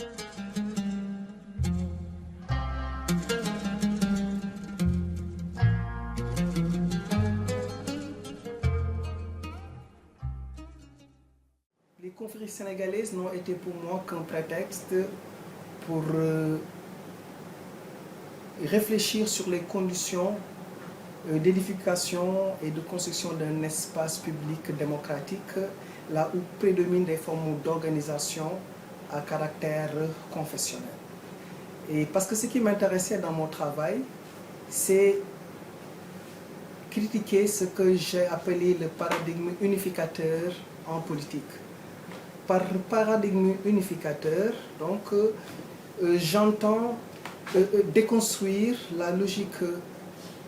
Les conférences sénégalaises n'ont été pour moi qu'un prétexte pour réfléchir sur les conditions d'édification et de construction d'un espace public démocratique, là où prédominent des formes d'organisation à caractère confessionnel. Et parce que ce qui m'intéressait dans mon travail, c'est critiquer ce que j'ai appelé le paradigme unificateur en politique. Par paradigme unificateur, donc, j'entends déconstruire la logique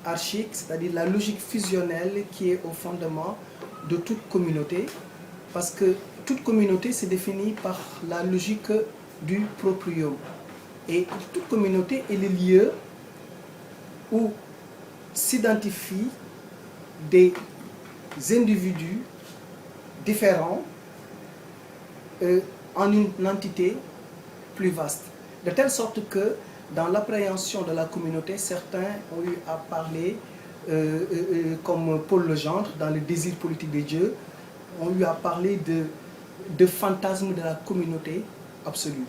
archique, c'est-à-dire la logique fusionnelle qui est au fondement de toute communauté, parce que toute communauté se définit par la logique du proprium. Et toute communauté est le lieu où s'identifient des individus différents en une entité plus vaste. De telle sorte que dans l'appréhension de la communauté, certains ont eu à parler, comme Paul Legendre, dans le désir politique de Dieu, ont eu à parler de fantasme de la communauté absolue.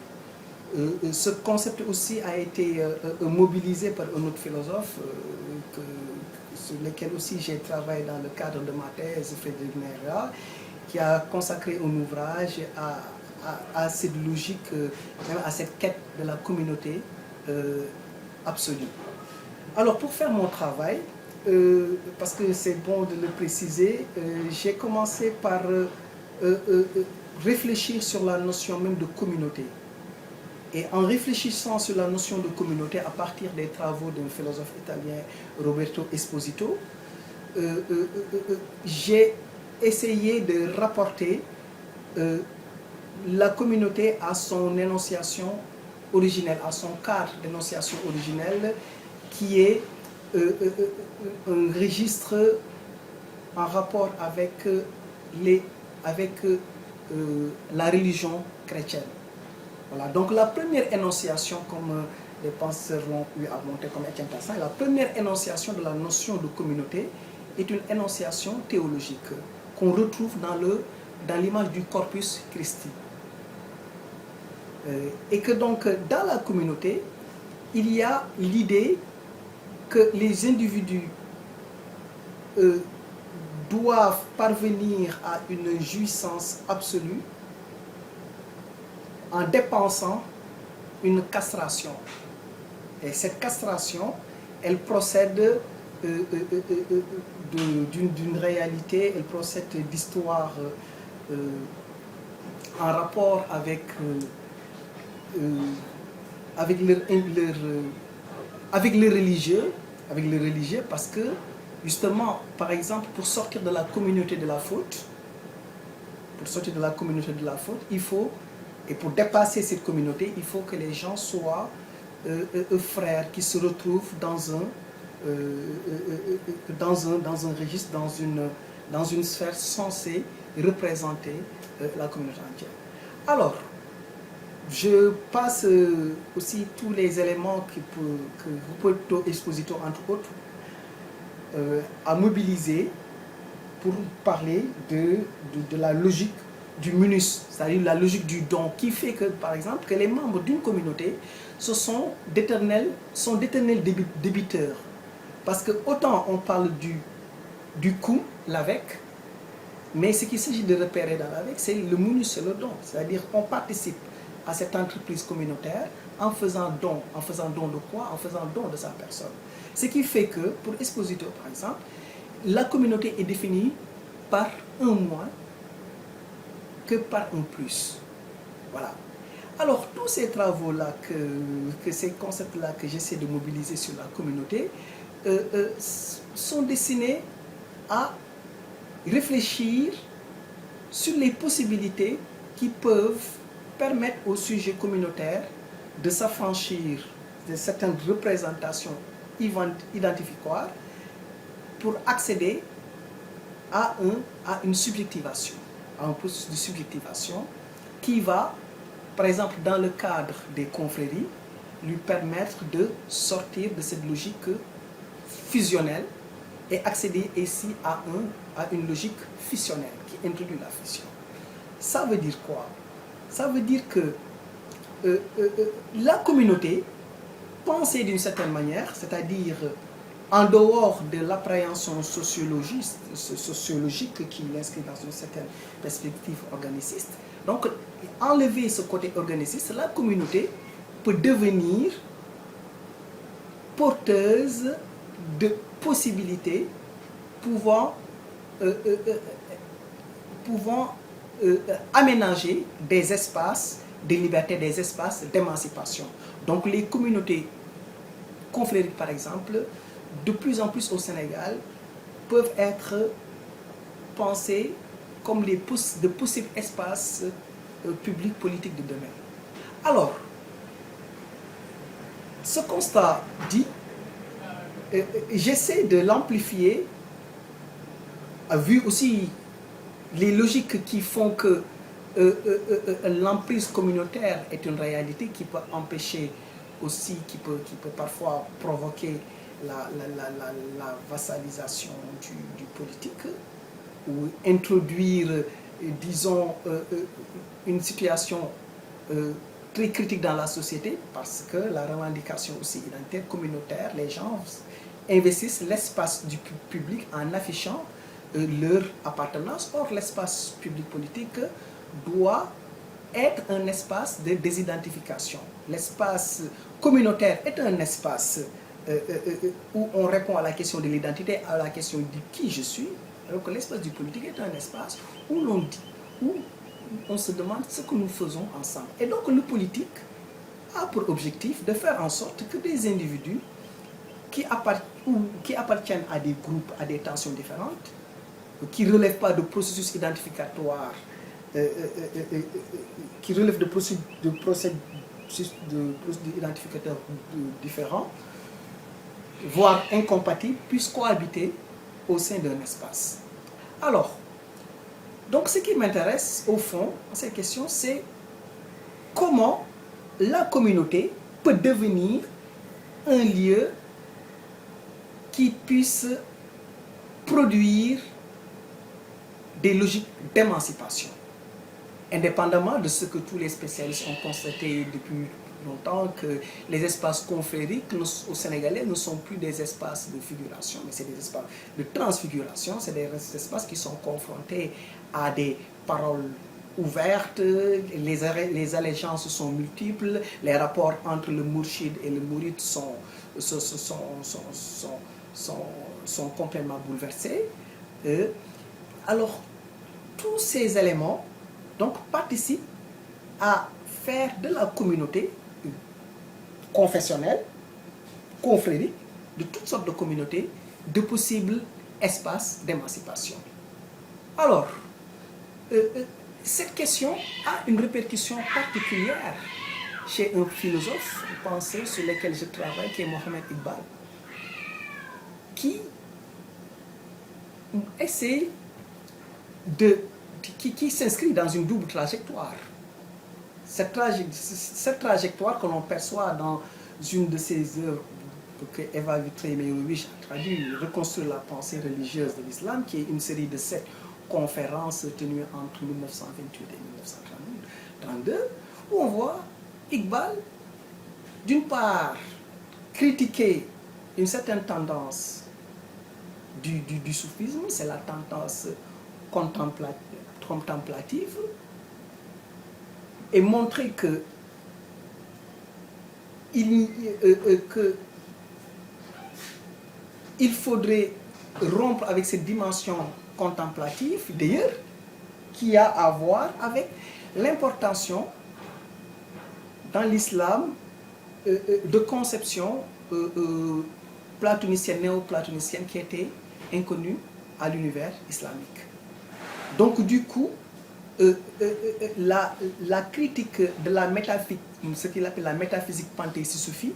Ce concept aussi a été mobilisé par un autre philosophe sur lequel aussi j'ai travaillé dans le cadre de ma thèse, Frédéric Nerra, qui a consacré un ouvrage à cette logique, à cette quête de la communauté absolue. Alors pour faire mon travail, parce que c'est bon de le préciser, j'ai commencé par réfléchir sur la notion même de communauté. Et en réfléchissant sur la notion de communauté à partir des travaux d'un philosophe italien, Roberto Esposito, j'ai essayé de rapporter la communauté à son énonciation originelle, à son cadre d'énonciation originelle, qui est un registre en rapport avec la religion chrétienne. Voilà. Donc la première énonciation, comme les penseurs l'ont eu à monter comme Étienne Tassin, la première énonciation de la notion de communauté est une énonciation théologique qu'on retrouve dans l'image du Corpus Christi. Et que donc dans la communauté, il y a l'idée que les individus doivent parvenir à une jouissance absolue en dépensant une castration. Et cette castration, elle procède d'une réalité, elle procède d'histoires en rapport avec les religieux, parce que justement, par exemple, pour sortir de la communauté de la faute, il faut, et pour dépasser cette communauté, il faut que les gens soient frères qui se retrouvent dans un registre, dans une sphère censée représenter la communauté entière. Alors, je passe aussi tous les éléments que Roberto Esposito, entre autres, a mobilisé pour parler de la logique du munus, c'est-à-dire la logique du don, qui fait que, par exemple, que les membres d'une communauté sont d'éternels débiteurs. Parce que autant on parle du coût, l'avec, mais ce qu'il s'agit de repérer dans l'avec, c'est le munus, c'est le don. C'est-à-dire qu'on participe à cette entreprise communautaire en faisant don de quoi? En faisant don de sa personne. Ce qui fait que, pour Esposito par exemple, la communauté est définie par un moins que par un plus. Voilà. Alors, tous ces travaux-là, ces concepts-là que j'essaie de mobiliser sur la communauté, sont destinés à réfléchir sur les possibilités qui peuvent permettre aux sujets communautaires de s'affranchir de certaines représentations identificatoires pour accéder à une subjectivation, à un processus de subjectivation qui va par exemple dans le cadre des confréries, lui permettre de sortir de cette logique fusionnelle et accéder ici à une logique fusionnelle qui introduit la fusion. Ça veut dire quoi? Ça veut dire que la communauté, pensée d'une certaine manière, c'est-à-dire en dehors de l'appréhension sociologique qui l'inscrit dans une certaine perspective organiciste, donc enlever ce côté organiciste, la communauté peut devenir porteuse de possibilités pouvant aménager des espaces de liberté, des espaces d'émancipation. Donc les communautés confrériques, par exemple, de plus en plus au Sénégal, peuvent être pensées comme de possibles espaces publics, politiques de demain. Alors, ce constat dit, j'essaie de l'amplifier, vu aussi les logiques qui font que l'emprise communautaire est une réalité qui peut empêcher aussi, qui peut parfois provoquer la vassalisation du politique ou introduire, disons, une situation très critique dans la société parce que la revendication aussi identitaire communautaire, les gens investissent l'espace du public en affichant leur appartenance. Or, l'espace public politique doit être un espace de désidentification. L'espace communautaire est un espace où on répond à la question de l'identité, à la question de qui je suis, alors que l'espace du politique est un espace où l'on dit, où on se demande ce que nous faisons ensemble. Et donc le politique a pour objectif de faire en sorte que des individus qui appartiennent à des groupes, à des tensions différentes, qui ne relèvent pas de processus identificatoires, qui relèvent de procédures identificateurs différents, voire incompatibles, puissent cohabiter au sein d'un espace. Alors, donc ce qui m'intéresse au fond, dans cette question, c'est comment la communauté peut devenir un lieu qui puisse produire des logiques d'émancipation, indépendamment de ce que tous les spécialistes ont constaté depuis longtemps, que les espaces confrériques au Sénégalais ne sont plus des espaces de figuration, mais c'est des espaces de transfiguration, c'est des espaces qui sont confrontés à des paroles ouvertes, les allégeances sont multiples, les rapports entre le mourchid et le mouride sont complètement bouleversés. Alors, tous ces éléments donc, participent à faire de la communauté confessionnelle, confrérique, de toutes sortes de communautés, de possibles espaces d'émancipation. Alors, cette question a une répercussion particulière chez un philosophe penseur sur lequel je travaille, qui est Mohamed Iqbal, qui essaie qui s'inscrit dans une double trajectoire. Cette trajectoire que l'on perçoit dans une de ses œuvres que Eva Vitré-Meïrovitch a traduit, Reconstruire la pensée religieuse de l'islam, qui est une série de 7 conférences tenues entre 1928 et 1932, où on voit Iqbal, d'une part, critiquer une certaine tendance du soufisme, c'est la tendance contemplative, et montrer que il faudrait rompre avec cette dimension contemplative, d'ailleurs, qui a à voir avec l'importation dans l'islam de conception platonicienne, néo-platonicienne, qui était inconnue à l'univers islamique. Donc du coup, la critique de la métaphysique, ce qu'il appelle la métaphysique panthéiste-soufie,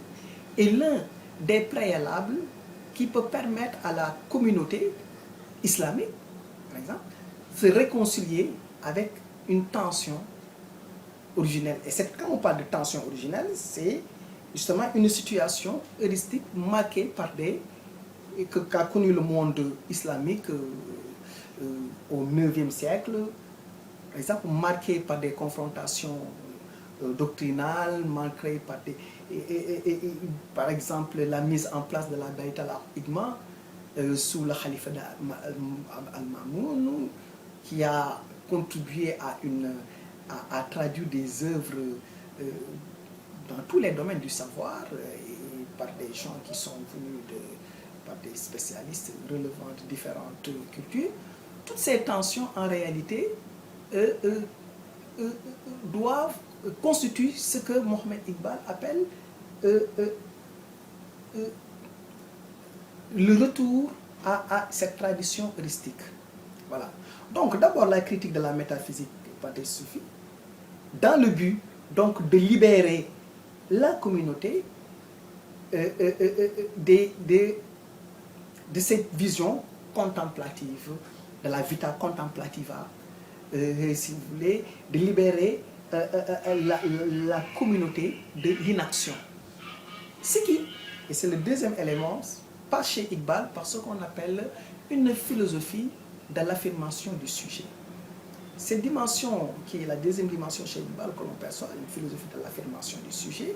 est l'un des préalables qui peut permettre à la communauté islamique, par exemple, de se réconcilier avec une tension originelle. Et quand on parle de tension originelle, c'est justement une situation heuristique marquée par qu'a connu le monde islamique au IXe siècle, par exemple, marquée par des confrontations doctrinales, marquée par par exemple la mise en place de la Bayt al-Hikma sous le khalife al-Mamoun, qui a contribué à traduire des œuvres dans tous les domaines du savoir et par des gens qui sont venus par des spécialistes relevant de différentes cultures. Toutes ces tensions, en réalité, constituent ce que Mohamed Iqbal appelle le retour à cette tradition heuristique. Voilà. Donc, d'abord, la critique de la métaphysique des soufis, dans le but donc, de libérer la communauté de cette vision contemplative, de la vita contemplativa, si vous voulez, de libérer la communauté de l'inaction. Ce qui, et c'est le deuxième élément, pas chez Iqbal, par ce qu'on appelle une philosophie de l'affirmation du sujet. Cette dimension, qui est la deuxième dimension chez Iqbal, que l'on perçoit, une philosophie de l'affirmation du sujet,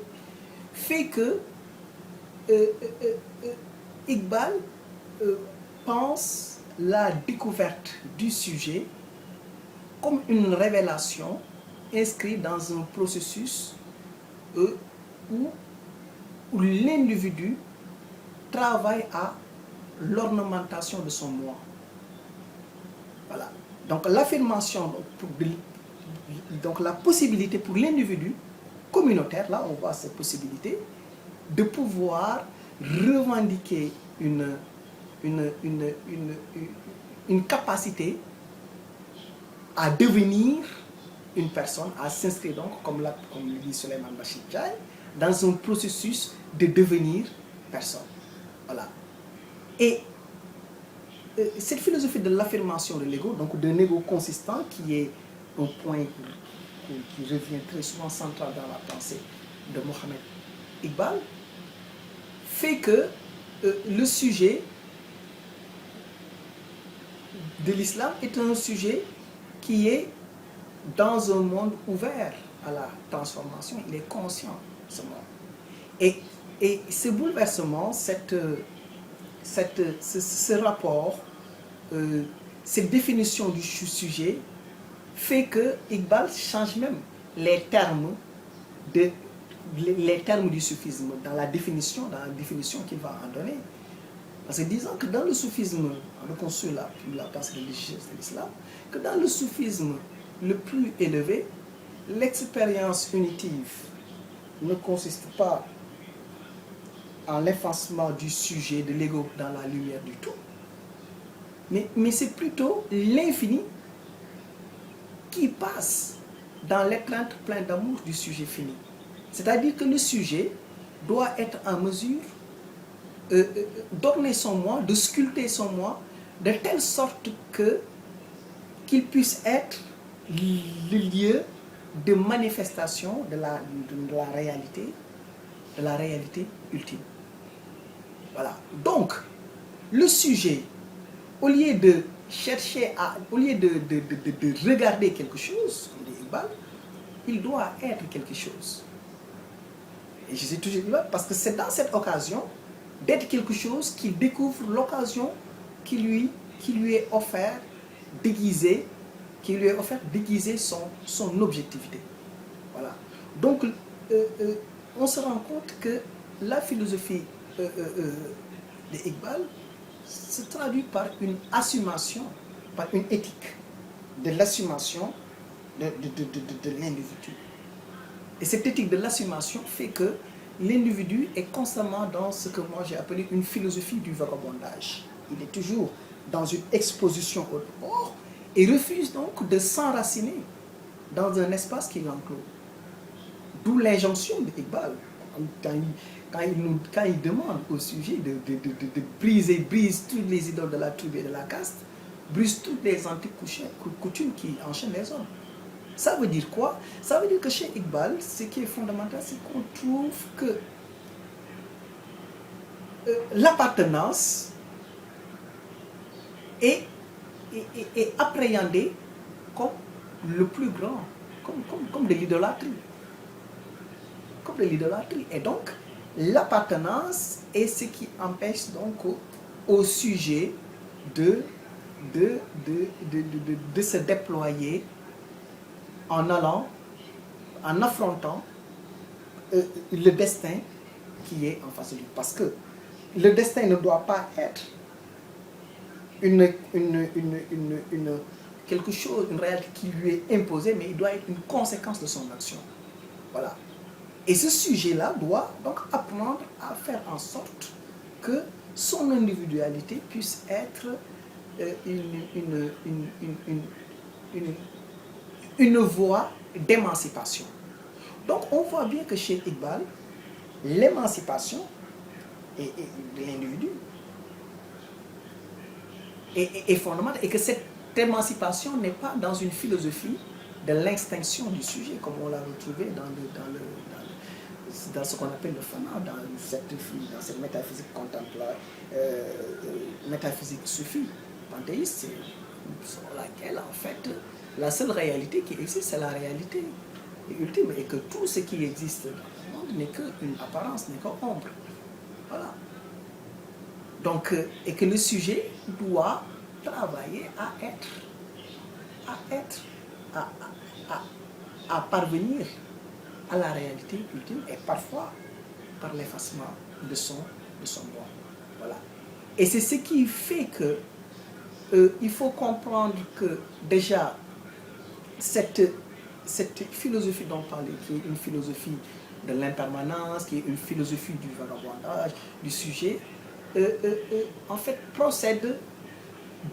fait que Iqbal pense la découverte du sujet comme une révélation inscrite dans un processus où l'individu travaille à l'ornementation de son moi. Voilà. Donc l'affirmation, donc la possibilité pour l'individu communautaire, là on voit cette possibilité, de pouvoir revendiquer une capacité à devenir une personne, à s'inscrire donc, comme le dit Souleymane Bachir Diagne, dans un processus de devenir personne. Voilà. Et cette philosophie de l'affirmation de l'ego, donc d'un ego consistant, qui est un point qui revient très souvent central dans la pensée de Mohamed Iqbal, fait que le sujet de l'islam est un sujet qui est dans un monde ouvert à la transformation. Il est conscient de ce monde. Et ce bouleversement, ce rapport, cette définition du sujet fait que Iqbal change même les termes du soufisme dans la définition qu'il va en donner. Parce que disons que dans le soufisme, on reconstruit la pensée religieuse de l'islam, que dans le soufisme le plus élevé, l'expérience unitive ne consiste pas en l'effacement du sujet, de l'ego dans la lumière du tout, mais c'est plutôt l'infini qui passe dans l'étreinte pleine d'amour du sujet fini. C'est-à-dire que le sujet doit être en mesure d'orner son moi, de sculpter son moi, de telle sorte qu'il puisse être le lieu de manifestation de la réalité ultime. Voilà. Donc, le sujet, au lieu de chercher au lieu de regarder quelque chose, comme dit Iqbal, il doit être quelque chose. Et je dis toujours Iqbal parce que c'est dans cette occasion d'être quelque chose qu'il découvre l'occasion qui lui est offerte déguiser son objectivité. Voilà. Donc, on se rend compte que la philosophie de Iqbal se traduit par une assumation, par une éthique de l'assumation de l'individu. Et cette éthique de l'assumation fait que l'individu est constamment dans ce que moi j'ai appelé une philosophie du vagabondage. Il est toujours dans une exposition au dehors et refuse donc de s'enraciner dans un espace qui l'enclôt. D'où l'injonction de Iqbal, quand il demande au sujet de brise toutes les idoles de la tribu et de la caste, brise toutes les antiques coutumes qui enchaînent les hommes. Ça veut dire quoi? Ça veut dire que chez Iqbal, ce qui est fondamental, c'est qu'on trouve que l'appartenance est appréhendée comme le plus grand, comme de l'idolâtrie. Comme de l'idolâtrie. Et donc, l'appartenance est ce qui empêche donc au sujet de se déployer en allant, en affrontant le destin qui est en face de lui. Parce que le destin ne doit pas être quelque chose, une réalité qui lui est imposée, mais il doit être une conséquence de son action. Voilà. Et ce sujet-là doit donc apprendre à faire en sorte que son individualité puisse être une voie d'émancipation. Donc on voit bien que chez Iqbal, l'émancipation de l'individu est fondamentale, et que cette émancipation n'est pas dans une philosophie de l'extinction du sujet, comme on l'a retrouvé dans ce qu'on appelle le fana, dans cette métaphysique contemplative, métaphysique soufie, panthéiste, sur laquelle en fait la seule réalité qui existe, c'est la réalité ultime, et que tout ce qui existe dans le monde n'est qu'une apparence, n'est qu'ombre. Voilà. Donc, et que le sujet doit travailler à parvenir à la réalité ultime, et parfois par l'effacement de son moi. Voilà. Et c'est ce qui fait que il faut comprendre que déjà cette philosophie dont on parlait, qui est une philosophie de l'impermanence, qui est une philosophie du vagabondage, du sujet, en fait procède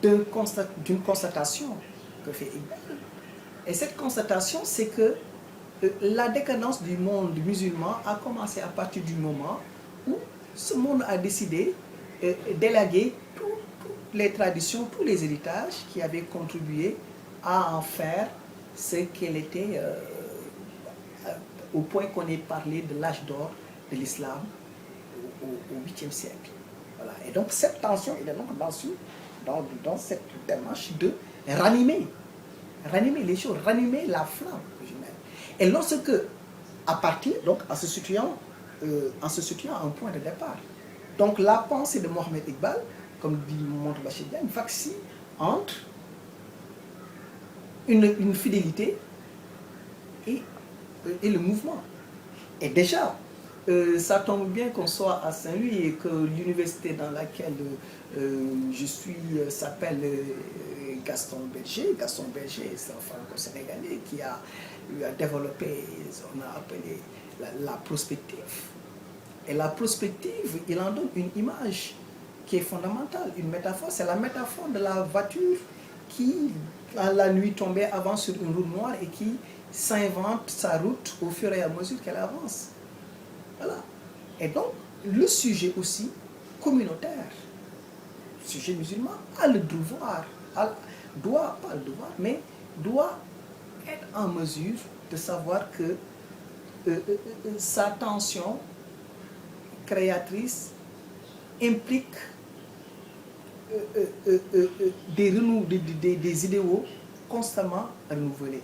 d'une constatation que fait Iqbal. Et cette constatation, c'est que la décadence du monde musulman a commencé à partir du moment où ce monde a décidé d'élaguer toutes les traditions, tous les héritages qui avaient contribué à en faire ce qu'elle était, au point qu'on ait parlé de l'âge d'or de l'islam au 8e siècle. Voilà. Et donc cette tension, il est donc dans cette démarche de ranimer les choses, ranimer la flamme. Et lorsque, à partir, donc en se situant à un point de départ, donc la pensée de Mohamed Iqbal, comme dit montre Bachir, vacille entre une fidélité et le mouvement. Et déjà, ça tombe bien qu'on soit à Saint-Louis et que l'université dans laquelle je suis s'appelle Gaston Berger. Gaston Berger, c'est un franco-sénégalais qui a développé, on a appelé la prospective. Et la prospective, il en donne une image qui est fondamentale, une métaphore. C'est la métaphore de la voiture qui, à la nuit tombée, avance sur une route noire et qui s'invente sa route au fur et à mesure qu'elle avance. Voilà. Et donc, le sujet aussi communautaire, le sujet musulman, a le devoir, doit être en mesure de savoir que sa tension créatrice implique des idéaux constamment renouvelés.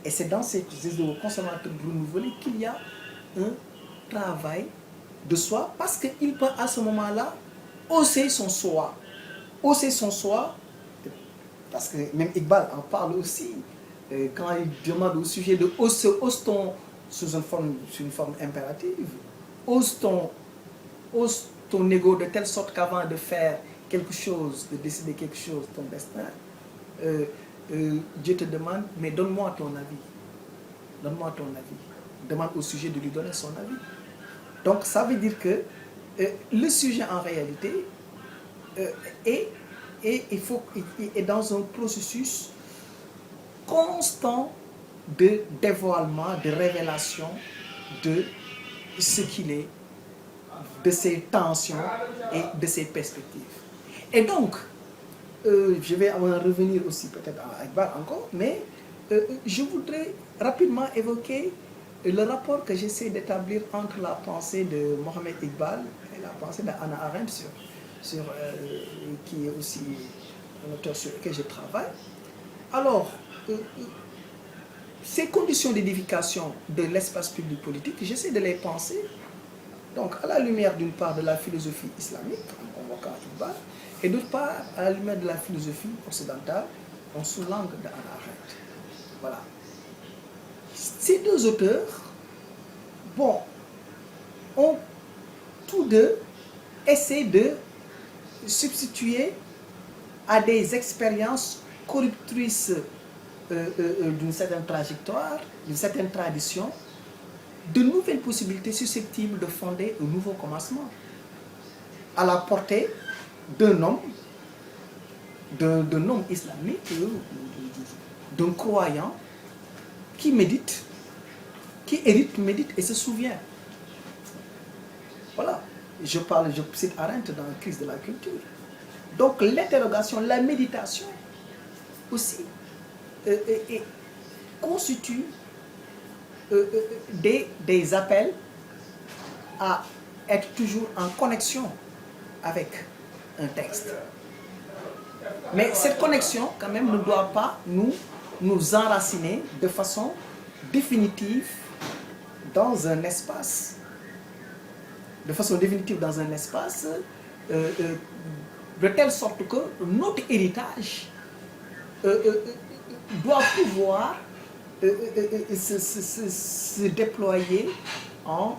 Et c'est dans ces idéaux constamment renouvelés qu'il y a un travail de soi, parce qu'il peut à ce moment-là hausser son soi. Hausser son soi, parce que même Iqbal en parle aussi, quand il demande au sujet de hausse ton, sous une forme impérative, hausse ton ego de telle sorte qu'avant de faire quelque chose, de décider quelque chose, ton destin, Dieu te demande, mais donne-moi ton avis. Donne-moi ton avis. Demande au sujet de lui donner son avis. Donc ça veut dire que le sujet en réalité est dans un processus constant de dévoilement, de révélation de ce qu'il est, de ses tensions et de ses perspectives. Et donc, je vais en revenir aussi peut-être à Iqbal encore, mais je voudrais rapidement évoquer le rapport que j'essaie d'établir entre la pensée de Mohamed Iqbal et la pensée d'Hannah Arendt, qui est aussi un auteur sur lequel je travaille. Alors, ces conditions d'édification de l'espace public politique, j'essaie de les penser donc à la lumière d'une part de la philosophie islamique, en convoquant Iqbal, et d'autre part à la lumière de la philosophie occidentale, en sous l'angle d'Hannah Arendt. Voilà. Ces deux auteurs, bon, ont tous deux essayé de substituer à des expériences corruptrices d'une certaine trajectoire, d'une certaine tradition, de nouvelles possibilités susceptibles de fonder un nouveau commencement à la portée d'un homme islamique, d'un croyant qui médite, qui hérite, médite et se souvient. Voilà, je cite Arendt dans la crise de la culture. Donc l'interrogation, la méditation aussi constitue des appels à être toujours en connexion avec un texte. Mais cette connexion, quand même, ne doit pas nous enraciner de façon définitive dans un espace. De telle sorte que notre héritage doit pouvoir se déployer en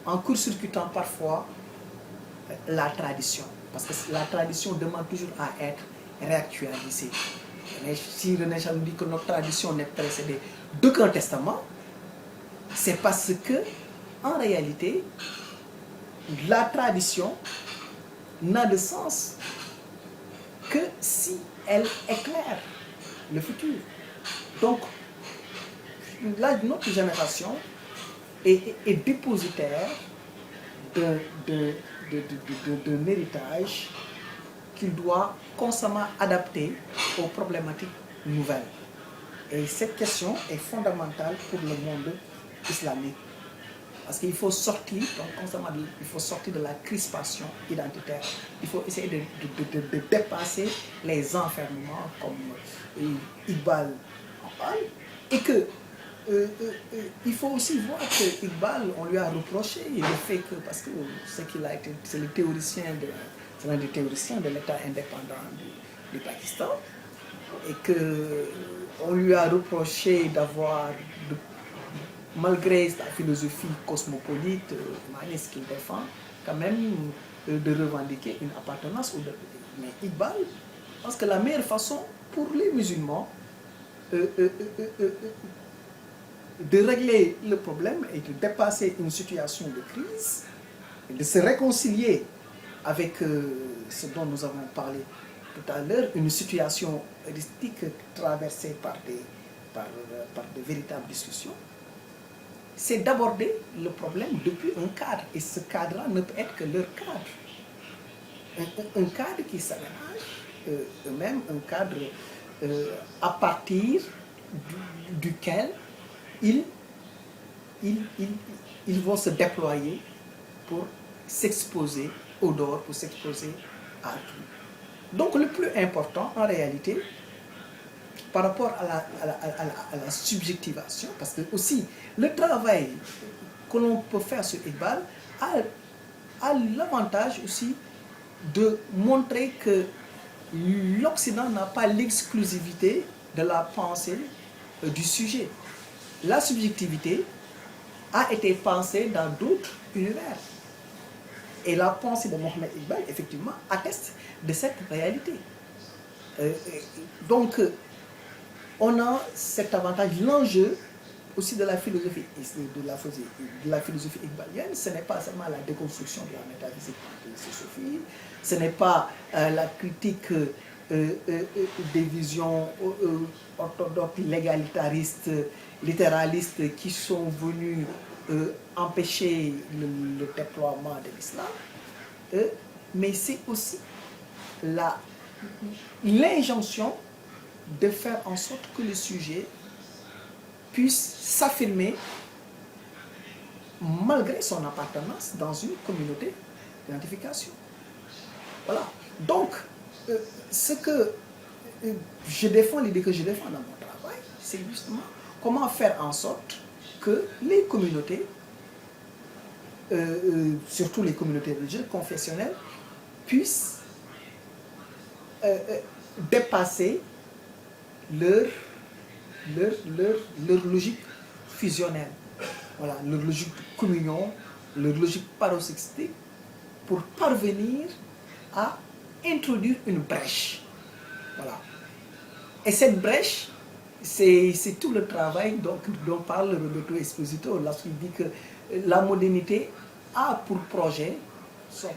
court-circuitant parfois la tradition. Parce que la tradition demande toujours à être réactualisée. Mais si René Char nous dit que notre tradition n'est précédée d'aucun testament, c'est parce que, en réalité, la tradition n'a de sens que si elle éclaire le futur. Donc, notre génération est dépositaire d'un héritage qu'il doit constamment adapter aux problématiques nouvelles. Et cette question est fondamentale pour le monde islamique. Parce qu'il faut sortir, donc constamment, il faut sortir de la crispation identitaire. Il faut essayer de dépasser les enfermements comme Iqbal en parle. Et que il faut aussi voir que Iqbal, on lui a reproché le fait que, parce que c'est l'un des théoriciens de l'État indépendant du Pakistan, et qu'on lui a reproché d'avoir, malgré sa philosophie cosmopolite, humaniste qu'il défend, quand même de revendiquer une appartenance. Mais Iqbal pense que la meilleure façon pour les musulmans de régler le problème et de dépasser une situation de crise, et de se réconcilier avec ce dont nous avons parlé tout à l'heure, une situation heuristique traversée par de véritables discussions, c'est d'aborder le problème depuis un cadre. Et ce cadre-là ne peut être que leur cadre. Un cadre qui s'aménage eux-mêmes, un cadre à partir duquel ils vont se déployer pour s'exposer au dehors, pour s'exposer à tout. Donc le plus important en réalité, par rapport à la subjectivation, parce que aussi le travail que l'on peut faire sur Iqbal a l'avantage aussi de montrer que l'Occident n'a pas l'exclusivité de la pensée du sujet. La subjectivité a été pensée dans d'autres univers. Et la pensée de Mohamed Iqbal, effectivement, atteste de cette réalité. Donc, on a cet avantage. L'enjeu aussi de la philosophie iqbalienne, ce n'est pas seulement la déconstruction de la métaphysique de la philosophie, ce n'est pas la critique des visions orthodoxes, légalitaristes, littéralistes qui sont venus empêcher le déploiement de l'islam, mais c'est aussi l'injonction de faire en sorte que le sujet puisse s'affirmer malgré son appartenance dans une communauté d'identification. Voilà. Donc, ce que je défends, l'idée que je défends dans mon travail, c'est justement comment faire en sorte que les communautés, surtout les communautés religieuses, confessionnelles, puissent dépasser leur logique fusionnelle. Voilà, leur logique de communion, leur logique paroxystique, pour parvenir à introduire une brèche. Voilà. Et cette brèche, c'est tout le travail dont parle Roberto Esposito lorsqu'il dit que la modernité a pour projet, c'est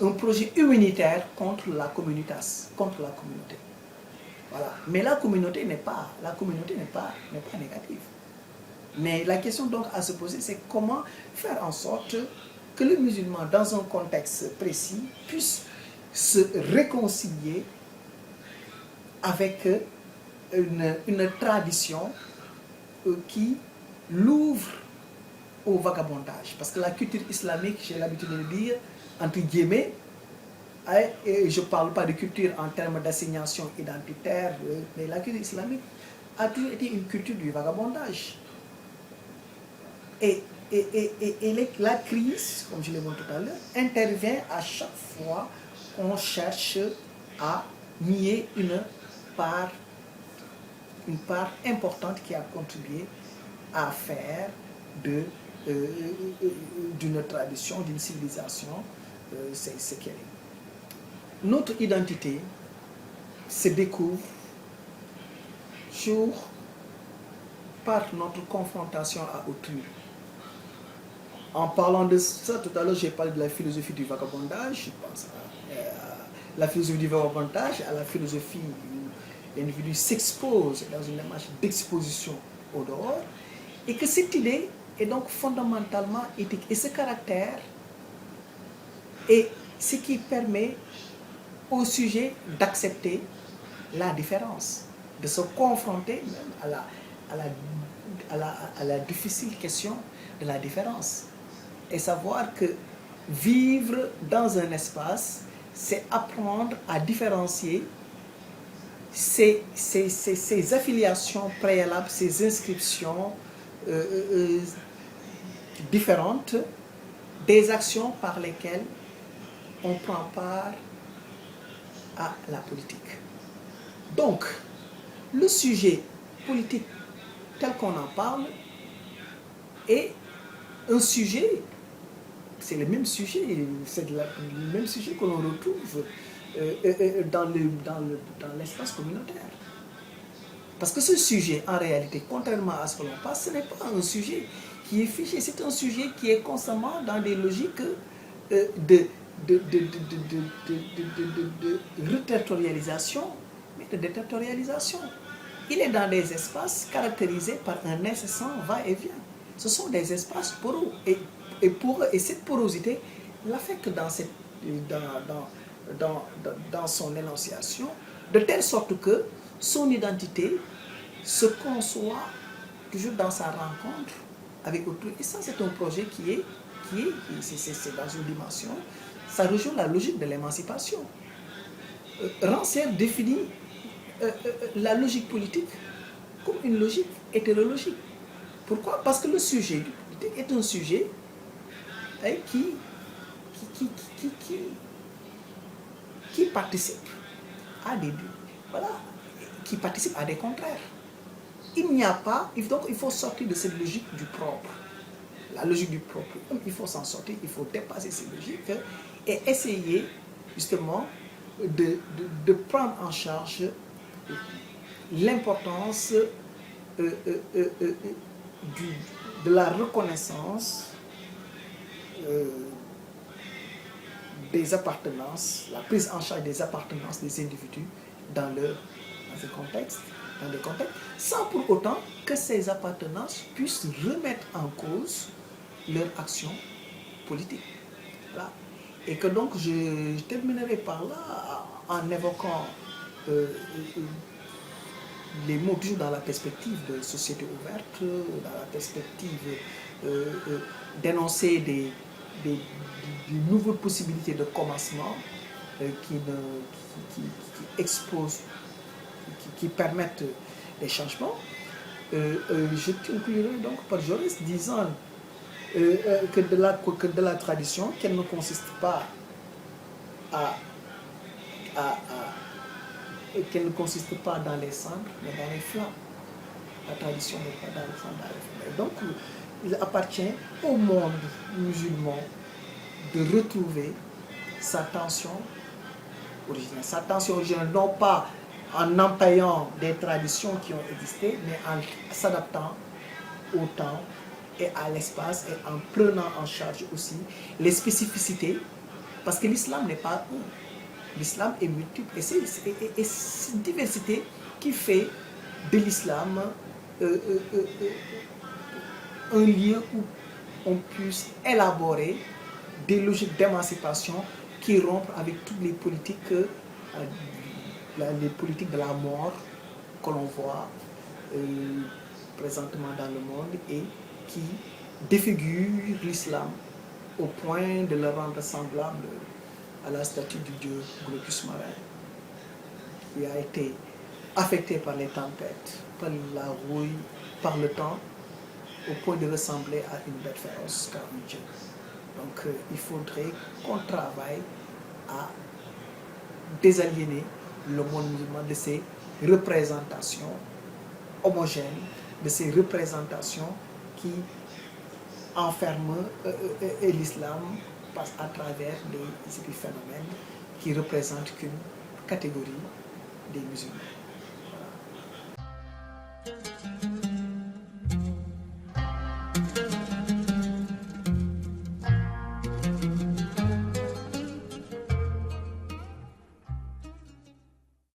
un projet humanitaire contre la communitas, contre la communauté. Voilà. Mais la communauté n'est pas négative. Mais la question donc à se poser, c'est comment faire en sorte que le musulman, dans un contexte précis, puisse se réconcilier avec une tradition qui l'ouvre au vagabondage. Parce que la culture islamique, j'ai l'habitude de le dire, entre guillemets, et je ne parle pas de culture en termes d'assignation identitaire, mais la culture islamique a toujours été une culture du vagabondage. Et la crise, comme je l'ai montré tout à l'heure, intervient à chaque fois qu'on cherche à nier une part importante qui a contribué à faire d'une tradition, d'une civilisation, c'est ce qu'elle est. Notre identité se découvre par notre confrontation à autrui. En parlant de ça, tout à l'heure, j'ai parlé de la philosophie du vagabondage. Je pense à la philosophie du vagabondage, à la philosophie où l'individu s'expose dans une démarche d'exposition au dehors, et que cette idée est donc fondamentalement éthique. Et ce caractère est ce qui permet au sujet d'accepter la différence, de se confronter même à la difficile question de la différence. Et savoir que vivre dans un espace, c'est apprendre à différencier ces affiliations préalables, ces inscriptions différentes des actions par lesquelles on prend part à la politique. Donc, le sujet politique tel qu'on en parle est un sujet, c'est le même sujet, c'est le même sujet que l'on retrouve dans l'espace communautaire. Parce que ce sujet, en réalité, contrairement à ce que l'on pense, ce n'est pas un sujet qui est fiché, c'est un sujet qui est constamment dans des logiques de reterritorialisation, mais de déterritorialisation. Il est dans des espaces caractérisés par un incessant va-et-vient. Ce sont des espaces poreux. Et cette porosité l'affecte dans son énonciation, de telle sorte que son identité se conçoit toujours dans sa rencontre avec autrui. Et ça, c'est un projet c'est dans une dimension, ça rejoint la logique de l'émancipation. Rancière définit la logique politique comme une logique hétérologique. Pourquoi? Parce que le sujet est un sujet qui participe à qui participe à des contraires. Il n'y a pas, donc il faut sortir de cette logique du propre. La logique du propre, il faut s'en sortir, il faut dépasser ces logiques et essayer justement de prendre en charge l'importance de la reconnaissance des appartenances, la prise en charge des appartenances des individus dans des contextes, sans pour autant que ces appartenances puissent remettre en cause leur action politique. Voilà. Et que donc je terminerai par là en évoquant les mots toujours dans la perspective de société ouverte, dans la perspective d'énoncer des nouvelles possibilités de commencement qui exposent, qui permettent des changements. Je conclurai donc par Jaurès disant que de la tradition, qu'elle ne consiste pas qu'elle ne consiste pas dans les cendres, mais dans les flammes. La tradition n'est pas dans les cendres, dans les flammes. Et donc, il appartient au monde musulman de retrouver sa tension originelle. Sa tension originelle, non pas en empayant des traditions qui ont existé, mais en s'adaptant au temps et à l'espace et en prenant en charge aussi les spécificités, parce que l'islam n'est pas un. L'islam est multiple et c'est cette diversité qui fait de l'islam un lieu où on puisse élaborer des logiques d'émancipation qui rompent avec toutes les politiques de la mort que l'on voit présentement dans le monde et qui défigurent l'islam au point de le rendre semblable à la statue du dieu Glaucus marin, qui a été affecté par les tempêtes, par la rouille, par le temps, au point de ressembler à une bête féroce car un dieu. Donc il faudrait qu'on travaille à désaliéner le monde musulman de ces représentations homogènes, de ces représentations qui enferment l'islam passe à travers des épiphénomènes qui représentent qu'une catégorie des musulmans. Voilà.